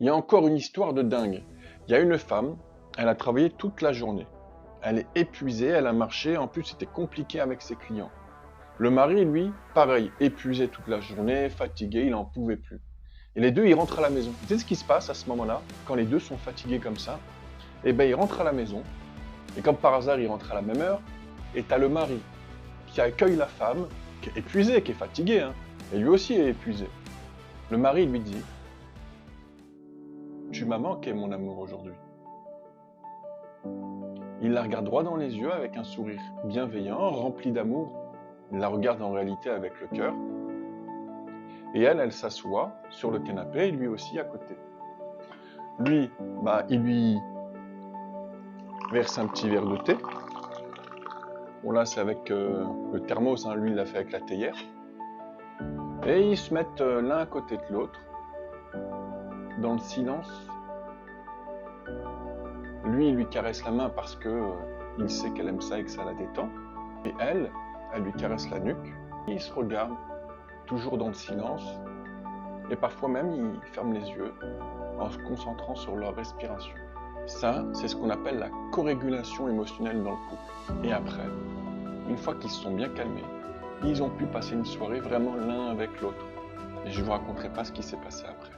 Il y a encore une histoire de dingue. Il y a une femme, elle a travaillé toute la journée. Elle est épuisée, elle a marché, en plus c'était compliqué avec ses clients. Le mari, lui, pareil, épuisé toute la journée, fatigué, il n'en pouvait plus. Et les deux, ils rentrent à la maison. Tu sais ce qui se passe à ce moment-là, quand les deux sont fatigués comme ça? Eh ben, ils rentrent à la maison, et comme par hasard, ils rentrent à la même heure, et t'as le mari qui accueille la femme, qui est épuisée, qui est fatiguée, hein, et lui aussi est épuisé. Le mari lui dit, tu m'as manqué, mon amour, aujourd'hui. Il la regarde droit dans les yeux avec un sourire bienveillant, rempli d'amour. Il la regarde en réalité avec le cœur. Et elle s'assoit sur le canapé et lui aussi à côté. Lui, il lui verse un petit verre de thé. Bon là, c'est avec le thermos, hein. Lui, il l'a fait avec la théière. Et ils se mettent l'un à côté de l'autre, dans le silence. Lui, il lui caresse la main parce que il sait qu'elle aime ça et que ça la détend. Et elle lui caresse la nuque. Et ils se regardent, toujours dans le silence. Et parfois même, ils ferment les yeux en se concentrant sur leur respiration. Ça, c'est ce qu'on appelle la corrégulation émotionnelle dans le couple. Et après, une fois qu'ils se sont bien calmés, ils ont pu passer une soirée vraiment l'un avec l'autre. Et je ne vous raconterai pas ce qui s'est passé après.